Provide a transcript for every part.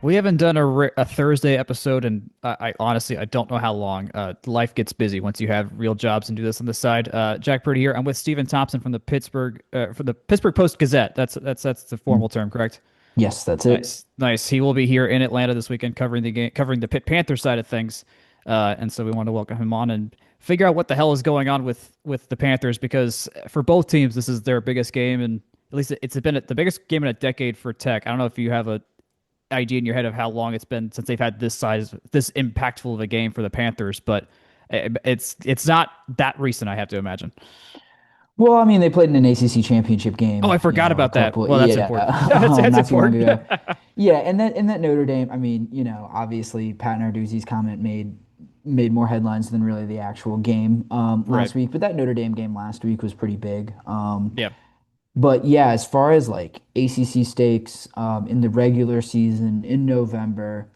We haven't done a Thursday episode, and I honestly I don't know how long. Life gets busy once you have real jobs and do this on the side. Jack Purdy here. I'm with Stephen Thompson from the Pittsburgh Post-Gazette. That's the formal term, correct? Yes, that's it. Nice, nice. He will be here in Atlanta this weekend covering the game, covering the Pitt Panther side of things, and so we want to welcome him on and figure out what the hell is going on with the Panthers because for both teams this is their biggest game, and at least it's been the biggest game in a decade for Tech. I don't know if you have a idea in your head of how long it's been since they've had this impactful of a game for the Panthers, but it's not that recent, I have to imagine. Well, I mean, they played in an ACC championship Oh, game, I forgot a about that. couple, Well, that's important. yeah, That's not too long important. ago. Yeah, and that Notre Dame, I mean, obviously Pat Narduzzi's comment made more headlines than really the actual game Right. last week, but that Notre Dame game last week was pretty big. Yeah. But yeah, as far as like ACC stakes in the regular season in November,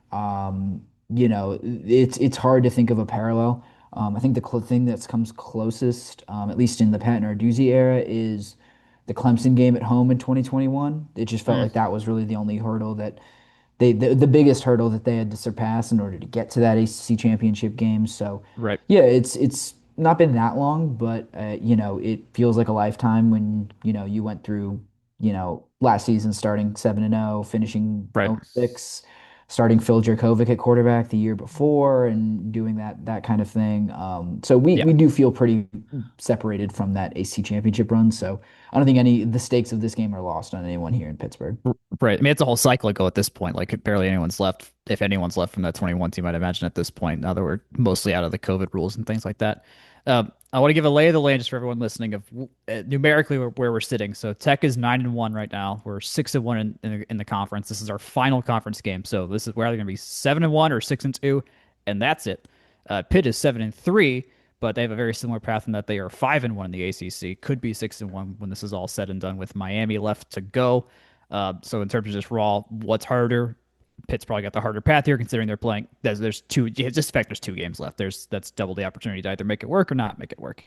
it's hard to think of a parallel. I think the cl thing that comes closest, at least in the Pat Narduzzi era, is the Clemson game at home in 2021. It just felt Mm, like that was really the only hurdle that the biggest hurdle that they had to surpass in order to get to that ACC championship game. So, right. yeah, it's not been that long, but it feels like a lifetime when you went through last season starting 7-0, finishing Right. 0-6, starting Phil Jurkovec at quarterback the year before, and doing that kind of thing. So we Yeah. we do feel pretty separated from that ACC championship run. So I don't think any the stakes of this game are lost on anyone here in Pittsburgh. Right. I mean, it's a whole cycle ago at this point. Like, barely anyone's left, if anyone's left from that 21 team, I'd imagine at this point, now that we're mostly out of the COVID rules and things like that. I want to give a lay of the land just for everyone listening of numerically where we're sitting. So Tech is 9-1 right now. We're 6-1 in the conference. This is our final conference game. So this is we're either going to be 7-1 or 6-2, and that's it. Pitt is 7-3, but they have a very similar path in that they are 5-1 in the ACC. Could be 6-1 when this is all said and done, with Miami left to go. So in terms of just raw, what's harder? Pitt's probably got the harder path here, considering they're playing. There's two. Just the fact there's two games left. That's double the opportunity to either make it work or not make it work.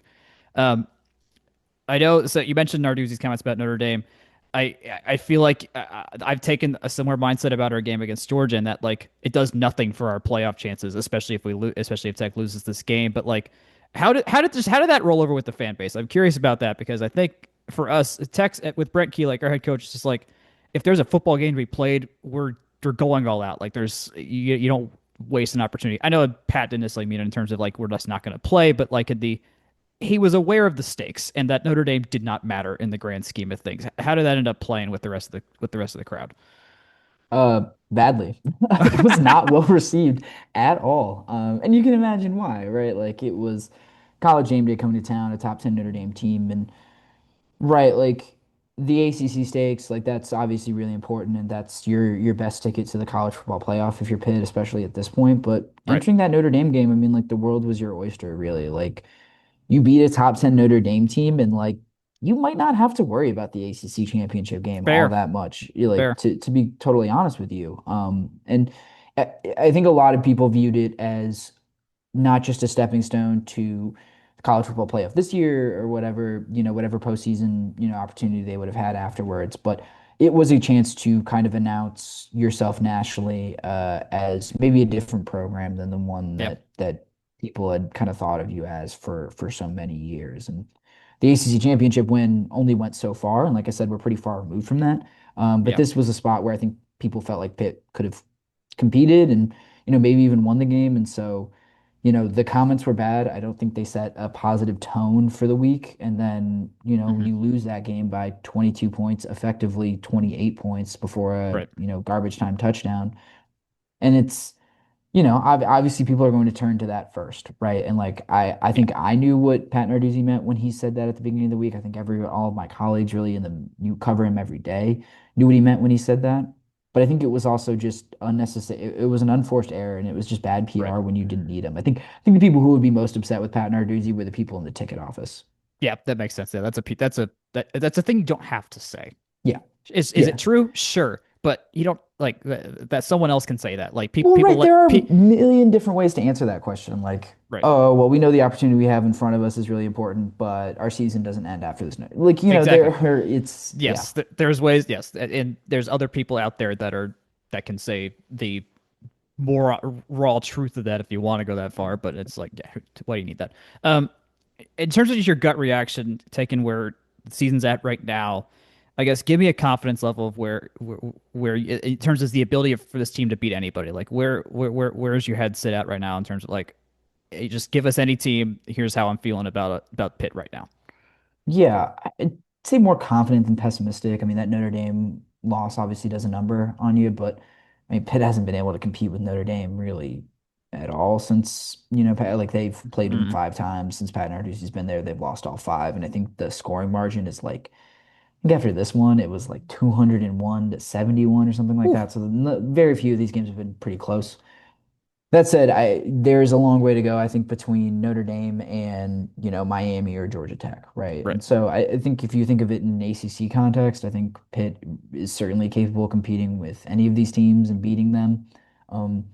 Um, I know. So you mentioned Narduzzi's comments about Notre Dame. I feel like I've taken a similar mindset about our game against Georgia, and that like it does nothing for our playoff chances, especially if especially if Tech loses this game. But like, how did that roll over with the fan base? I'm curious about that because I think for us, Tech with Brent Key, like our head coach, is just like if there's a football game to be played, we're going all out. Like you don't waste an opportunity. I know Pat didn't necessarily mean it in terms of like we're just not going to play, but like he was aware of the stakes and that Notre Dame did not matter in the grand scheme of things. How did that end up playing with the rest of the crowd? Badly. It was not well received at all. And you can imagine why, right? Like it was college game day coming to town, a top 10 Notre Dame team, and right, like the ACC stakes, like that's obviously really important, and that's your best ticket to the college football playoff if you're Pitt, especially at this point. But Right. entering that Notre Dame game, I mean, like the world was your oyster, really. Like you beat a top 10 Notre Dame team, and like you might not have to worry about the ACC championship game all Fair, that much. You like fair. to be totally honest with you. And I think a lot of people viewed it as not just a stepping stone to the college football playoff this year or whatever, whatever postseason, opportunity they would have had afterwards, but it was a chance to kind of announce yourself nationally as maybe a different program than the one Yep. that people had kind of thought of you as for so many years. And the ACC championship win only went so far, and like I said, we're pretty far removed from that. But Yep. this was a spot where I think people felt like Pitt could have competed and maybe even won the game. And so, the comments were bad. I don't think they set a positive tone for the week. And then, Hmm. you lose that game by 22 points, effectively 28 points before a, Right. garbage time touchdown. And it's, obviously people are going to turn to that first, right? And like I Yeah. think I knew what Pat Narduzzi meant when he said that at the beginning of the week. I think all of my colleagues really in the you cover him every day knew what he meant when he said that. But I think it was also just unnecessary. It was an unforced error, and it was just bad Right. PR when you didn't need him. I think the people who would be most upset with Pat Narduzzi were the people in the ticket office. Yeah, that makes sense. Yeah, that's a thing you don't have to say. Yeah, Is it yeah. true? Sure, but you don't like that someone else can say that. Like Well, people right, like there are a million different ways to answer that question. Like, right. oh, well, we know the opportunity we have in front of us is really important, but our season doesn't end after this. Like, Exactly. it's yeah. Yes, there's ways. Yes, and there's other people out there that are that can say the more raw truth of that if you want to go that far. But it's like, yeah, why do you need that? Um, in terms of just your gut reaction, taking where the season's at right now, I guess give me a confidence level of where in terms of the ability for this team to beat anybody. Like where is your head sit at right now in terms of like, hey, just give us any team. Here's how I'm feeling about Pitt right now. Yeah, I'd say more confident than pessimistic. I mean, that Notre Dame loss obviously does a number on you, but I mean, Pitt hasn't been able to compete with Notre Dame really at all since, like they've played them Mm, 5 times since Pat Narduzzi's been there. They've lost all five, and I think the scoring margin is like, I think after this one, it was like 201 to 71 or something like whew, that. So very few of these games have been pretty close. That said, there's a long way to go, I think, between Notre Dame and, Miami or Georgia Tech, right? right. And so I think if you think of it in an ACC context, I think Pitt is certainly capable of competing with any of these teams and beating them. Um,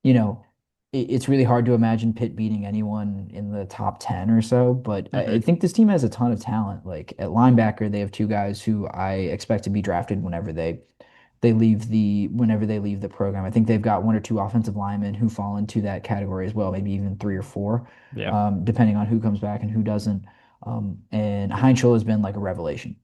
you know, it's really hard to imagine Pitt beating anyone in the top 10 or so, but I Hmm. think this team has a ton of talent. Like at linebacker, they have two guys who I expect to be drafted whenever they leave the program. I think they've got one or two offensive linemen who fall into that category as well, maybe even three or four, Yeah. depending on who comes back and who doesn't. And Heintschel has been like a revelation.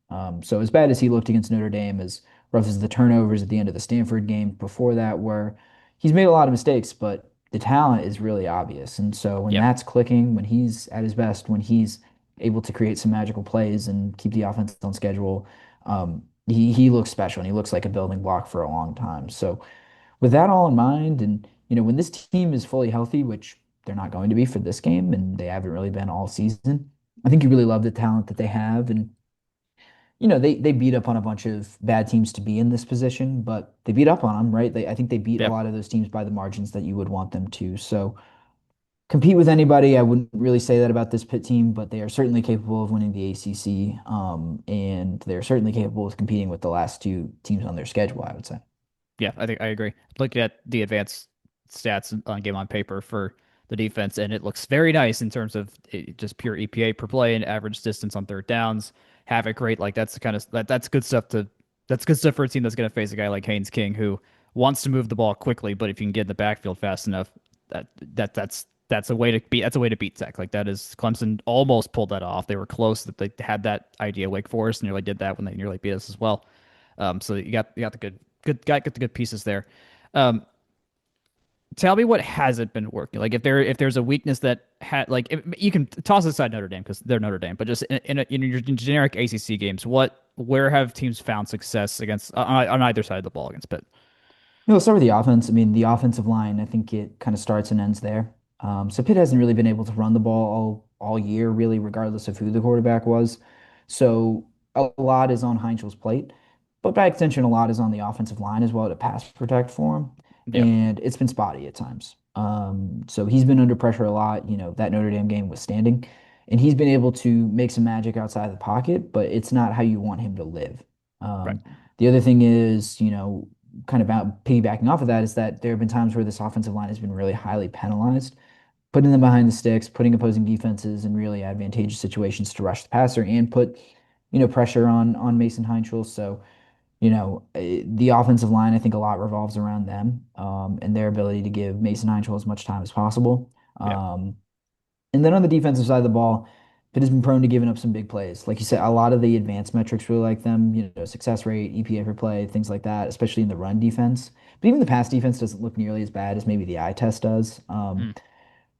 So as bad as he looked against Notre Dame, as rough as the turnovers at the end of the Stanford game before that were, he's made a lot of mistakes, but the talent is really obvious. And so when Yep. that's clicking, when he's at his best, when he's able to create some magical plays and keep the offense on schedule, he looks special and he looks like a building block for a long time. So with that all in mind, and when this team is fully healthy, which they're not going to be for this game, and they haven't really been all season, I think you really love the talent that they have. And they beat up on a bunch of bad teams to be in this position, but they beat up on them, right? I think they beat a Yep. lot of those teams by the margins that you would want them to. So compete with anybody, I wouldn't really say that about this Pitt team, but they are certainly capable of winning the ACC, and they're certainly capable of competing with the last two teams on their schedule, I would say. Yeah, I think I agree. Look at the advanced stats on game on paper for the defense, and it looks very nice in terms of just pure EPA per play and average distance on third downs. Havoc rate, like that's the kind of that's good stuff to that's good stuff for a team that's going to face a guy like Haynes King who wants to move the ball quickly, but if you can get in the backfield fast enough, that's a way to beat Tech. Like that is Clemson almost pulled that off. They were close that they had that idea. Wake Forest nearly did that when they nearly beat us as well. So you got the got the good pieces there. Um, Tell me what hasn't been working. Like if there's a weakness that had like you can toss aside Notre Dame because they're Notre Dame, but just in your generic ACC games, where have teams found success against on either side of the ball against Pitt? Let's start with the offense. I mean, the offensive line, I think it kind of starts and ends there. So Pitt hasn't really been able to run the ball all year, really, regardless of who the quarterback was. So a lot is on Heintschel's plate, but by extension, a lot is on the offensive line as well to pass protect for him. Yeah, And it's been spotty at times. So he's been under pressure a lot. That Notre Dame game was standing, and he's been able to make some magic outside the pocket, but it's not how you want him to live. right. The other thing is, kind of about piggybacking off of that is that there have been times where this offensive line has been really highly penalized, putting them behind the sticks, putting opposing defenses in really advantageous situations to rush the passer and put, pressure on Mason Heintschel. So, the offensive line, I think a lot revolves around them, and their ability to give Mason Heintschel as much time as possible. Yeah, And then on the defensive side of the ball, Pitt has been prone to giving up some big plays. Like you said, a lot of the advanced metrics really like them, success rate, EPA per play, things like that, especially in the run defense. But even the pass defense doesn't look nearly as bad as maybe the eye test does. mm,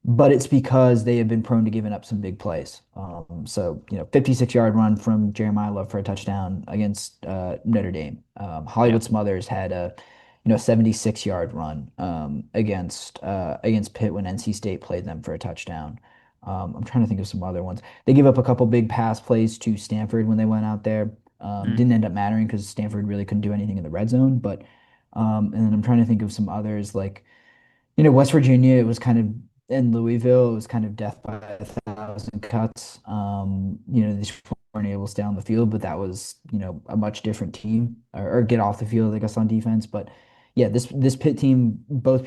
But it's because they have been prone to giving up some big plays. So, 56-yard run from Jeremiah Love for a touchdown against Notre Dame. yeah, Hollywood Smothers had a 76-yard run against Pitt when NC State played them for a touchdown. I'm trying to think of some other ones. They gave up a couple big pass plays to Stanford when they went out there. mm, Didn't end up mattering because Stanford really couldn't do anything in the red zone. But and then I'm trying to think of some others like West Virginia, it was kind of in Louisville, it was kind of death by 1,000 cuts. They just weren't able to stay on the field, but that was, a much different team or get off the field, I guess, on defense. But yeah, this Pitt team, both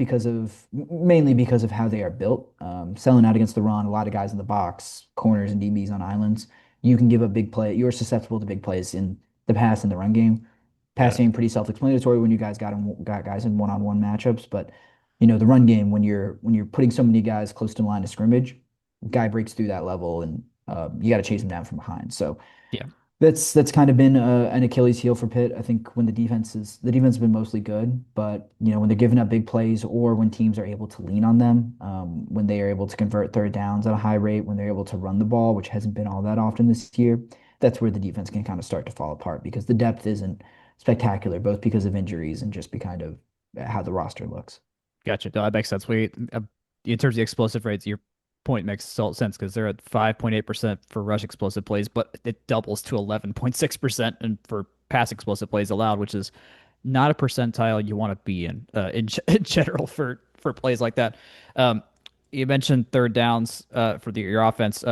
mainly because of how they are built, selling out against the run, a lot of guys in the box, corners and DBs on islands. You can give up big play. You're susceptible to big plays in the pass and the run game. Got it. Passing pretty self-explanatory when you guys got guys in one-on-one matchups, but the run game when you're putting so many guys close to the line of scrimmage, guy breaks through that level and you got to chase him down from behind. So Yeah. that's kind of been an Achilles heel for Pitt. I think when the defense has been mostly good, but when they're giving up big plays or when teams are able to lean on them, when they are able to convert third downs at a high rate, when they're able to run the ball, which hasn't been all that often this year, that's where the defense can kind of start to fall apart because the depth isn't spectacular, both because of injuries and just because of how the roster looks. Gotcha. No, that makes sense. In terms of the explosive rates, your point makes total sense because they're at 5.8% for rush explosive plays, but it doubles to 11.6% and for pass explosive plays allowed, which is not a percentile you want to be in general for plays like that. Um, you mentioned third downs for your offense.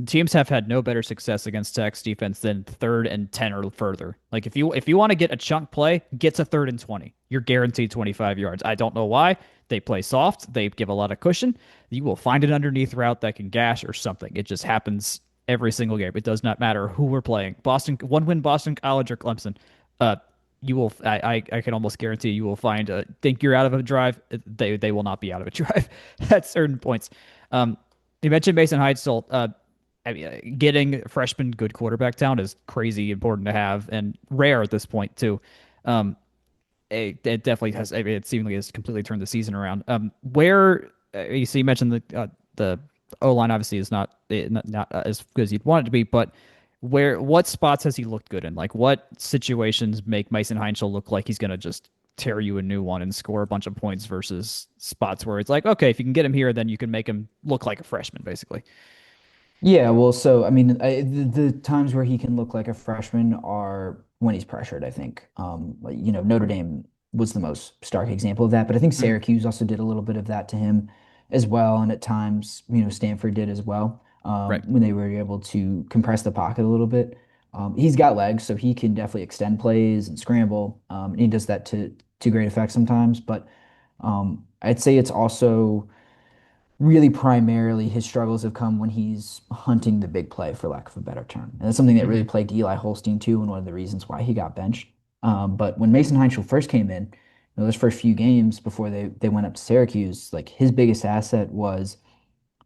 Teams have had no better success against Tech's defense than third and 10 or further. Like if you want to get a chunk play, get to third and 20. You're guaranteed 25 yards. I don't know why. They play soft. They give a lot of cushion. You will find an underneath route that can gash or something. It just happens every single game. It does not matter who we're playing. Boston, one win, Boston College or Clemson. Uh, you will I can almost guarantee you will find think you're out of a drive, they will not be out of a drive at certain points. um you mentioned Mason Heintschel. I mean, getting a freshman good quarterback down is crazy important to have and rare at this point too. It definitely has. I mean, it seemingly has completely turned the season around. Where you see, you mentioned the O line obviously is not as good as you'd want it to be, but what spots has he looked good in? Like, what situations make Mason Heintschel look like he's gonna just tear you a new one and score a bunch of points versus spots where it's like, okay, if you can get him here, then you can make him look like a freshman, basically. Yeah, well, so I mean, the times where he can look like a freshman are when he's pressured, I think. Like, Notre Dame was the most stark example of that, but I think Mm, Syracuse also did a little bit of that to him as well, and at times, Stanford did as well, right, when they were able to compress the pocket a little bit. He's got legs, so he can definitely extend plays and scramble, and he does that to great effect sometimes, but I'd say it's also really primarily his struggles have come when he's hunting the big play, for lack of a better term. And that's something that really hmm, plagued Eli Holstein too, and one of the reasons why he got benched. But when Mason Heintschel first came in, those first few games before they went up to Syracuse, like his biggest asset was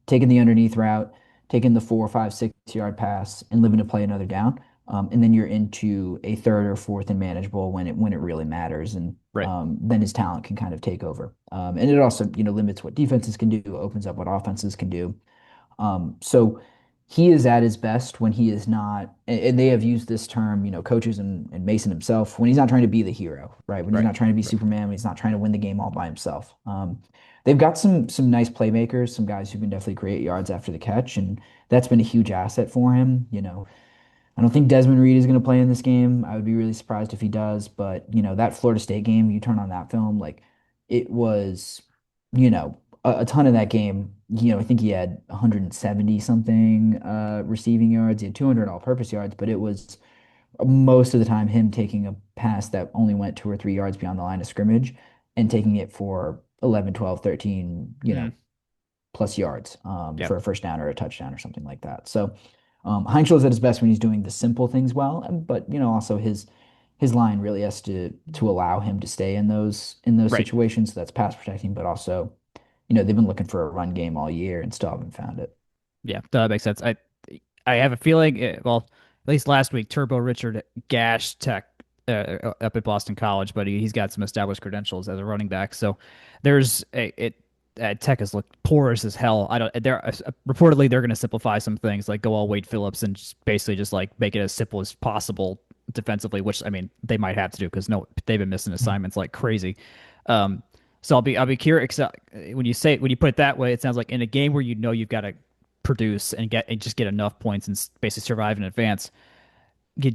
taking the underneath route, taking the 4, 5, 6 yard pass, and living to play another down. And then you're into a third or fourth and manageable when it really matters, and right, then his talent can kind of take over. And it also limits what defenses can do, opens up what offenses can do. So he is at his best when he is not, and they have used this term, coaches and Mason himself, when he's not trying to be the hero, right? When he's right, not trying to be right. Superman, when he's not trying to win the game all by himself. They've got some nice playmakers, some guys who can definitely create yards after the catch, and that's been a huge asset for him. I don't think Desmond Reed is going to play in this game. I would be really surprised if he does, but that Florida State game, you turn on that film, like it was, a ton of that game. I think he had 170 something receiving yards. He had 200 all-purpose yards, but it was most of the time him taking a pass that only went 2 or 3 yards beyond the line of scrimmage and taking it for 11, 12, 13, Mm, plus yards yeah, for a first down or a touchdown or something like that. So Heinkel is at his best when he's doing the simple things well, but also his line really has to allow him to stay in those right. situations. So that's pass protecting, but also they've been looking for a run game all year and still haven't found it. Yeah, that makes sense. I have a feeling, well, at least last week, Turbo Richard gashed Tech up at Boston College, but he's got some established credentials as a running back. So there's a it. Tech has looked porous as hell. I don't. They're reportedly they're going to simplify some things, like go all Wade Phillips and just basically just like make it as simple as possible defensively. Which I mean they might have to do because no, they've been missing assignments like crazy. Um, so I'll be curious when you put it that way. It sounds like in a game where you've got to produce and just get enough points and basically survive in advance. You,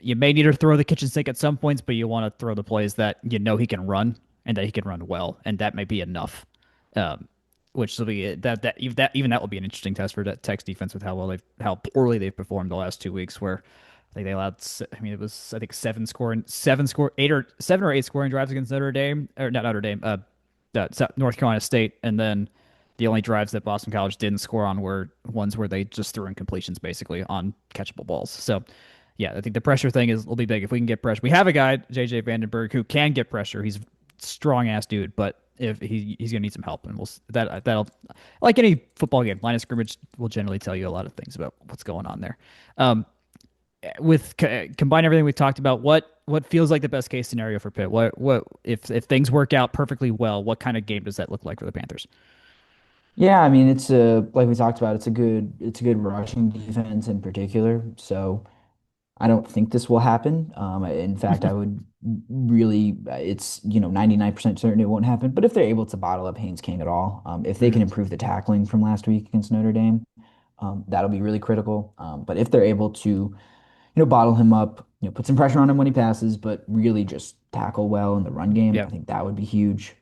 you may need to throw the kitchen sink at some points, but you want to throw the plays that he can run and that he can run well, and that may be enough. Um, which will be even that will be an interesting test for Tech's defense with how poorly they've performed the last 2 weeks. Where I think they allowed, I mean, it was I think seven score eight or 7 or 8 scoring drives against Notre Dame or not Notre Dame, North Carolina State, and then the only drives that Boston College didn't score on were ones where they just threw in completions basically on catchable balls. So Yeah, I think the pressure thing will be big if we can get pressure. We have a guy, JJ Vandenberg, who can get pressure. He's a strong ass dude, but if he's gonna need some help, and that'll like any football game, line of scrimmage will generally tell you a lot of things about what's going on there. Um, combine everything we talked about, what feels like the best case scenario for Pitt? What if things work out perfectly well? What kind of game does that look like for the Panthers? Yeah, I mean it's a like we talked about, it's a good rushing defense in particular. So I don't think this will happen. In fact, I would really, it's, 99% certain it won't happen. But if they're able to bottle up Haynes King at all, if they can Mhm. improve the tackling from last week against Notre Dame, that'll be really critical. But if they're able to, bottle him up, put some pressure on him when he passes, but really just tackle well in the run game, I Yep. think that would be huge.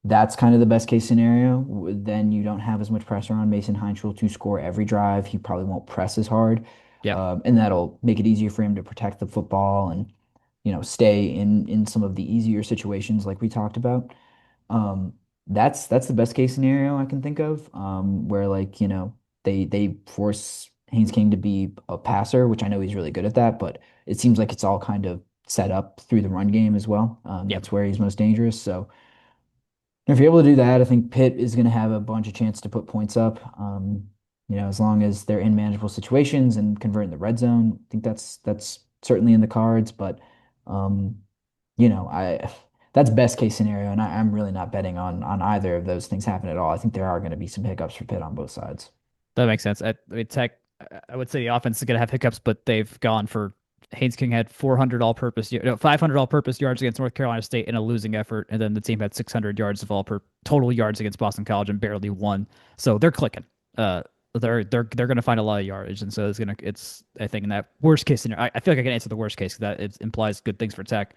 That's kind of the best case scenario. Then you don't have as much pressure on Mason Heintschel to score every drive. He probably won't press as hard, Yep. and that'll make it easier for him to protect the football and stay in some of the easier situations like we talked about. Um, that's the best case scenario I can think of, where like they force Haynes King to be a passer, which I know he's really good at that, but it seems like it's all kind of set up through the run game as well. Yep. That's where he's most dangerous. So. If you're able to do that, I think Pitt is going to have a bunch of chance to put points up. As long as they're in manageable situations and convert in the red zone, I think that's certainly in the cards. But um, I that's best case scenario, and I'm really not betting on either of those things happen at all. I think there are going to be some hiccups for Pitt on both sides. That makes sense. I mean, I would say the offense is going to have hiccups, but they've gone for Haynes King had 400 all-purpose, no, 500 all-purpose yards against North Carolina State in a losing effort, and then the team had 600 yards of all per total yards against Boston College and barely won. So they're clicking. Uh, they're going to find a lot of yardage, and so it's I think in that worst case scenario, I feel like I can answer the worst case because that it implies good things for Tech.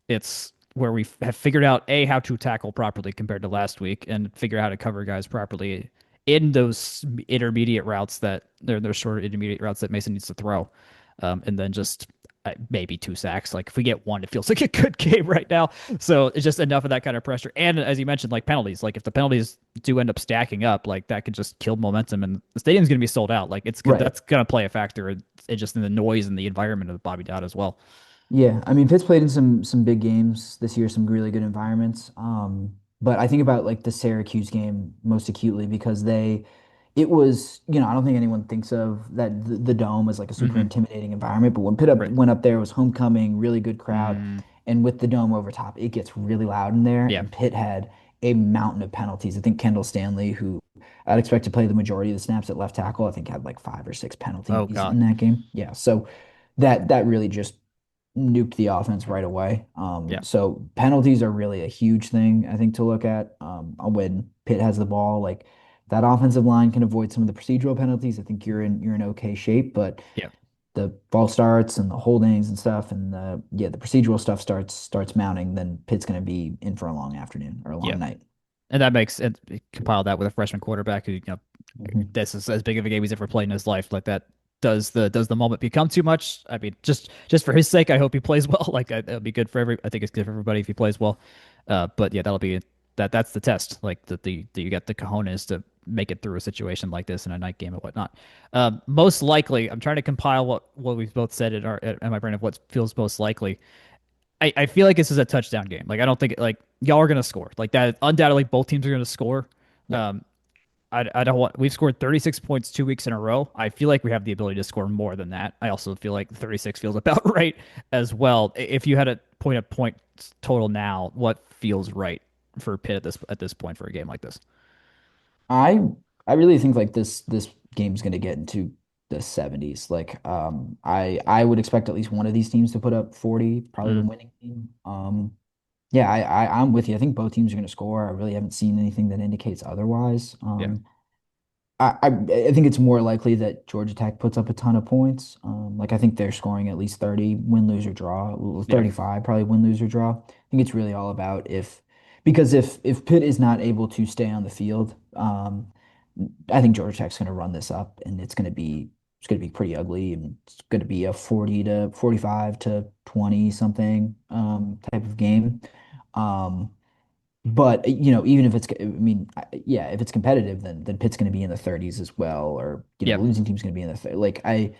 It's where we have figured out a how to tackle properly compared to last week, and figure out how to cover guys properly in those intermediate routes that they're short intermediate routes that Mason needs to throw, and then just maybe two sacks. Like if we get one, it feels like a good game right now. So it's just enough of that kind of pressure, and as you mentioned, like penalties. Like if the penalties do end up stacking up, like that could just kill momentum, and the stadium's going to be sold out. Like Right. that's going to play a factor. It just in the noise and the environment of Bobby Dodd as well. Yeah, I mean Pitt's played in some big games this year, some really good environments. But I think about like the Syracuse game most acutely because it was, I don't think anyone thinks of that the dome as like a super Hmm. intimidating environment. But when Right. went up there, it was homecoming, really good crowd, Mm, and with the dome over top, it gets really loud in there. yeah. And Pitt had a mountain of penalties. I think Kendall Stanley, who I'd expect to play the majority of the snaps at left tackle, I think had like 5 or 6 Oh penalties God. in that game. Yeah, so that really just nuked the offense right away. Yeah. So penalties are really a huge thing, I think, to look at. When Pitt has the ball, like that offensive line can avoid some of the procedural penalties. I think you're in okay shape, but Yeah. the false starts and the holdings and stuff, and the procedural stuff starts mounting, then Pitt's going to be in for a long afternoon or a Yeah. long night. And that makes it compile that with a freshman quarterback who, Mhm. this is as big of a game he's ever played in his life. Like that does the moment become too much? I mean, just for his sake, I hope he plays well. Like that'll be good for I think it's good for everybody if he plays well. But yeah, that'll be that's the test. Like the you got the cojones to make it through a situation like this in a night game and whatnot. Most likely, I'm trying to compile what we've both said in my brain of what feels most likely. I feel like this is a touchdown game. Like I don't think like y'all are gonna score. Like that undoubtedly both teams are gonna score. Yep. Um, I don't want we've scored 36 points 2 weeks in a row. I feel like we have the ability to score more than that. I also feel like 36 feels about right as well. If you had a point total now, what feels right for Pitt at this point for a game like this? I I really think like this game's going to get into the 70s. Like I would expect at least one of these teams to put up 40, probably the Mm, winning team. Yeah, I'm with you. I think both teams are going to score. I really haven't seen anything that indicates otherwise. yeah, I think it's more likely that Georgia Tech puts up a ton of points. Like I think they're scoring at least 30, win, lose, or draw. Well, yeah, 35, probably win, lose, or draw. I think it's really all about because if Pitt is not able to stay on the field, I think Georgia Tech's going to run this up, and it's going to be pretty ugly, and it's going to be a 40 to 45 to 20 something type of game. Um, but even if I mean, yeah, if it's competitive, then Pitt's going to be in the 30s as well, or yeah. the losing team's going to be in the 30. Like I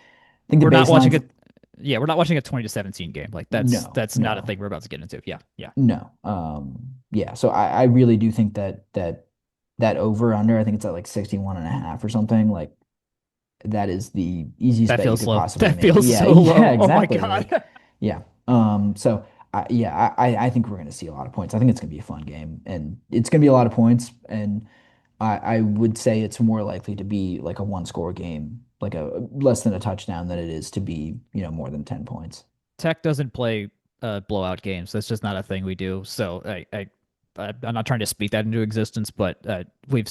think the We're not watching baseline. it. Yeah, we're not watching a 20-17 game. Like No, that's not a no, thing we're about to get into. Yeah, yeah. no. Yeah. So I really do think that over under, I think it's at like 61 and a half or something. Like that is the easiest That bet you feels could low. possibly That make. feels Yeah, so yeah, low. Oh my exactly. God. Like, yeah. So yeah, I think we're gonna see a lot of points. I think it's gonna be a fun game, and it's gonna be a lot of points. And I would say it's more likely to be like a one score game, like a less than a touchdown, than it is to be, more than 10 points. Tech doesn't play blowout games. That's just not a thing we do. So I'm not trying to speak that into existence, but we've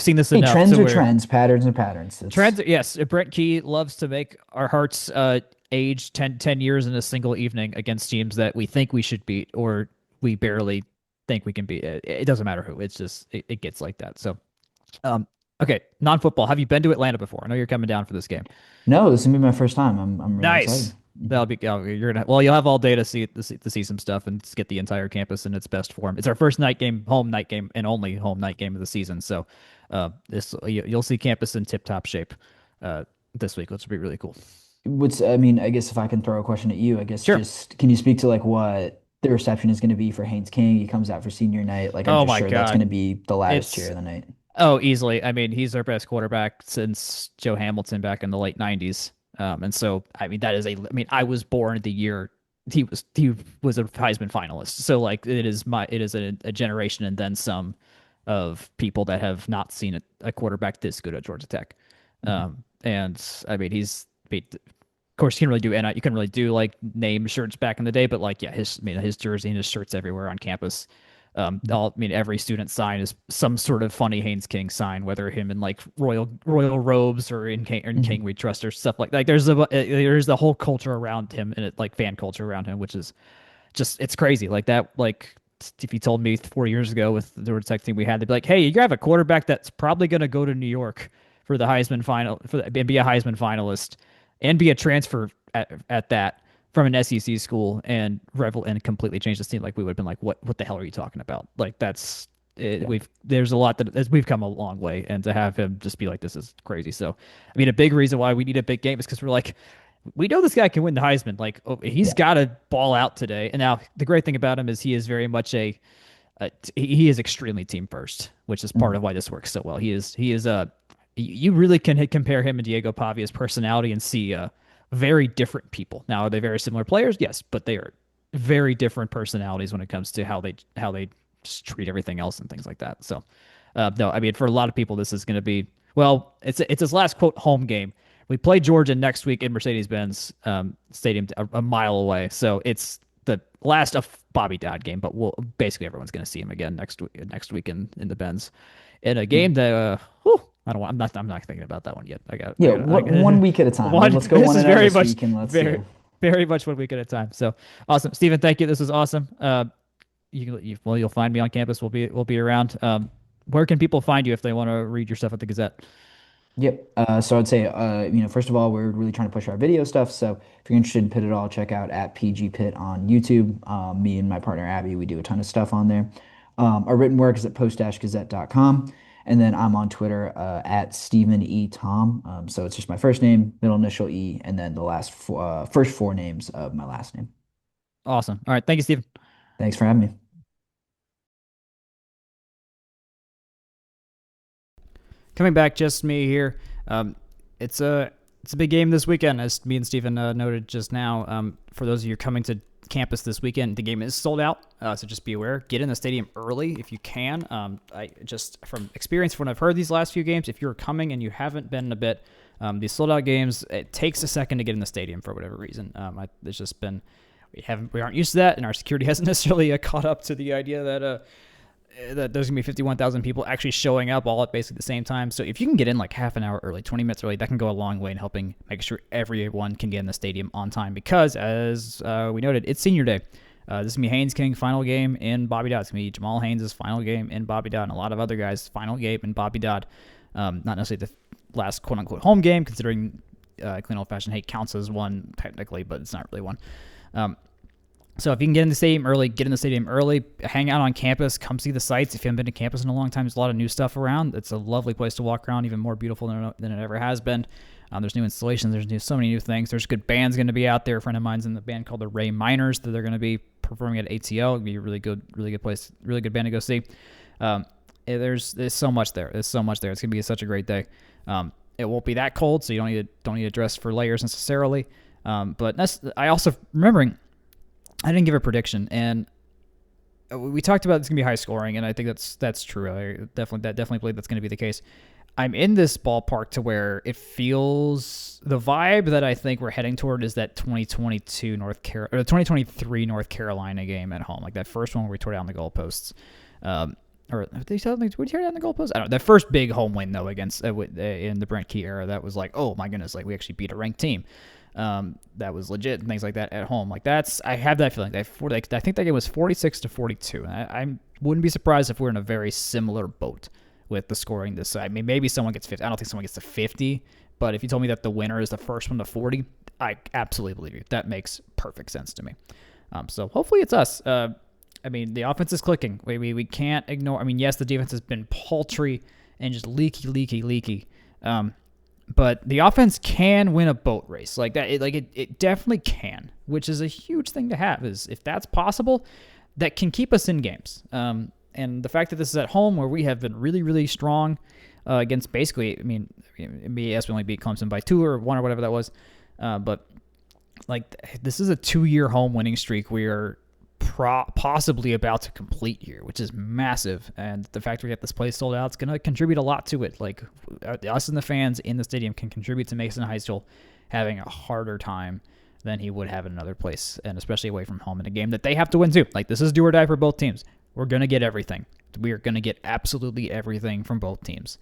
seen this Hey, enough trends to are where trends, patterns are patterns. It's trends. Yes, Brent Key loves to make our hearts age 10 years in a single evening against teams that we think we should beat or we barely think we can beat. It doesn't matter who. It's just it gets like that. So um, okay, non-football. Have you been to Atlanta before? I know you're coming down for this game. No, this is gonna be my first time. I'm really excited. Nice. That'll be you're gonna well you'll have all day to see some stuff and get the entire campus in its best form. It's our first night game, home night game, and only home night game of the season. So this you'll see campus in tip top shape this week, which will be really cool. I mean, I guess if I can throw a question at you, I guess Sure. just can you speak to like what the reception is going to be for Haynes King? He comes out for senior night. Like, I'm Oh just my sure that's going God, to be the loudest cheer it's of the night. easily. I mean, he's our best quarterback since Joe Hamilton back in the late '90s. And so I mean that is I mean I was born the year he was a Heisman finalist. So like it is a generation and then some of people that have not seen a quarterback this good at Georgia Tech. Mhm. And I mean of course you can really do and you can really do like name shirts back in the day, but like yeah, his jersey and his shirts everywhere on campus. I mean, every student sign is some sort of funny Haynes King sign, whether him in like royal robes or in King Mhm. We Trust or stuff like there's the whole culture around him and it, like fan culture around him, which is just it's crazy. Like that, like if you told me 4 years ago with the Georgia Tech team we had, they'd be like, "Hey, you have a quarterback that's probably going to go to New York for the Heisman final and be a Heisman finalist and be a transfer at that." From an SEC school and revel and completely change the team, like we would have been like, what the hell are you talking about? Like that's it, Yeah. there's a lot that we've come a long way, and to have him just be like this is crazy. So, I mean, a big reason why we need a big game is because we're like, we know this guy can win the Heisman. Like, oh, he's Yeah. got to ball out today. And now the great thing about him is he is very much he is extremely team first, which is part Mhm. of why this works so well. He is you really can compare him and Diego Pavia's personality and see very different people. Now, are they very similar players? Yes, but they are very different personalities when it comes to how they just treat everything else and things like that. So, no, I mean, for a lot of people, this is going to be well, it's his last quote home game. We play Georgia next week in Mercedes-Benz Stadium, a mile away. So it's the last of Bobby Dodd game, but basically everyone's going to see him again next week in the Benz in a game that whew, I don't want. I'm not thinking about that one yet. Yeah. I One week at a time. one. Let's go This one is and out very this much week, and let's very yeah. very much 1 week at a time. So awesome, Stephen. Thank you. This is awesome. Well, you'll find me on campus. We'll be around. Where can people find you if they want to read your stuff at the Gazette? Yep. So I'd say, first of all, we're really trying to push our video stuff. So if you're interested in Pitt at all, check out at PG Pitt on YouTube. Me and my partner Abby, we do a ton of stuff on there. Our written work is at post-gazette.com. And then I'm on Twitter at Stephen E. Tom. So it's just my first name, middle initial E, and then the first four names of my last name. Awesome. All right. Thank you, Stephen. Thanks for having me. Coming back, just me here. Um, it's a big game this weekend, as me and Stephen noted just now. For those of you coming to campus this weekend, the game is sold out, so just be aware. Get in the stadium early if you can. I just from experience, from what I've heard these last few games, if you're coming and you haven't been in a bit, these sold out games, it takes a second to get in the stadium for whatever reason. There's just been we aren't used to that, and our security hasn't necessarily caught up to the idea that there's gonna be 51,000 people actually showing up all at basically the same time. So if you can get in like half an hour early, 20 minutes early, that can go a long way in helping make sure everyone can get in the stadium on time. Because as we noted, it's senior day. This is gonna be Haynes King final game in Bobby Dodd. It's gonna be Jamal Haynes' final game in Bobby Dodd, and a lot of other guys' final game in Bobby Dodd. Not necessarily the last quote unquote home game, considering clean old fashioned hate counts as one technically, but it's not really one. So if you can get in the stadium early, get in the stadium early, hang out on campus, come see the sights. If you haven't been to campus in a long time, there's a lot of new stuff around. It's a lovely place to walk around, even more beautiful than it ever has been. There's new installations. So many new things. There's good bands going to be out there. A friend of mine's in the band called the Ray Miners that they're going to be performing at ATL. It'll be a really good place, really good band to go see. There's so much there. There's so much there. It's going to be such a great day. It won't be that cold, so you don't need to dress for layers necessarily. But I also remembering I didn't give a prediction, and we talked about it's gonna be high scoring, and I think that's true. I definitely believe that's gonna be the case. I'm in this ballpark to where it feels the vibe that I think we're heading toward is that 2022 or 2023 North Carolina game at home, like that first one where we tore down the goalposts. Or did we tear down the goalposts? I don't know. That first big home win though against in the Brent Key era, that was like, oh my goodness, like we actually beat a ranked team. That was legit and things like that at home. Like I have that feeling. I think that game was 46-42. I wouldn't be surprised if we're in a very similar boat with the scoring this side. I mean, maybe someone gets 50. I don't think someone gets to 50, but if you told me that the winner is the first one to 40, I absolutely believe you. That makes perfect sense to me. So hopefully it's us. I mean, the offense is clicking. We can't ignore. I mean, yes, the defense has been paltry and just leaky. But the offense can win a boat race like that. It definitely can, which is a huge thing to have. Is if that's possible, that can keep us in games. And the fact that this is at home where we have been really, really strong against basically, I mean, yes, we only beat Clemson by 2 or 1 or whatever that was. But like this is a 2-year home winning streak we are possibly about to complete here, which is massive. And the fact we get this place sold out, it's going to contribute a lot to it. Like us and the fans in the stadium can contribute to Mason Heintschel having a harder time than he would have in another place, and especially away from home in a game that they have to win too. Like this is do or die for both teams. We're going to get everything. We are going to get absolutely everything from both teams.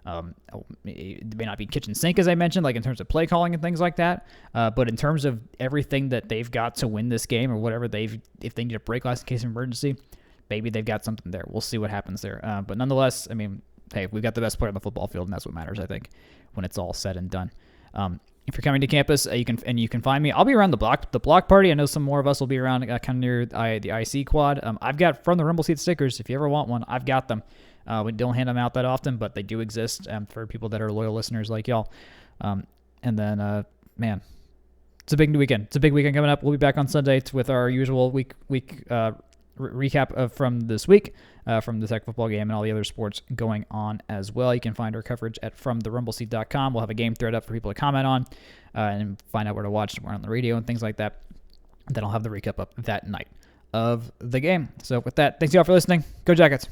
It may not be kitchen sink, as I mentioned, like in terms of play calling and things like that. But in terms of everything that they've got to win this game or whatever if they need a break glass in case of emergency, maybe they've got something there. We'll see what happens there. But nonetheless, I mean, hey, we've got the best player on the football field, and that's what matters, I think, when it's all said and done. If you're coming to campus, you can find me. I'll be around the block party. I know some more of us will be around kind of near the IC quad. I've got From the Rumble Seat stickers. If you ever want one, I've got them. We don't hand them out that often, but they do exist for people that are loyal listeners like y'all. And then, man, it's a big weekend. It's a big weekend coming up. We'll be back on Sunday with our usual week recap from this week, from the Tech football game and all the other sports going on as well. You can find our coverage at FromTheRumbleSeat.com. We'll have a game thread up for people to comment on and find out where to watch. We're on the radio and things like that. Then I'll have the recap up that night of the game. So with that, thanks y'all for listening. Go Jackets.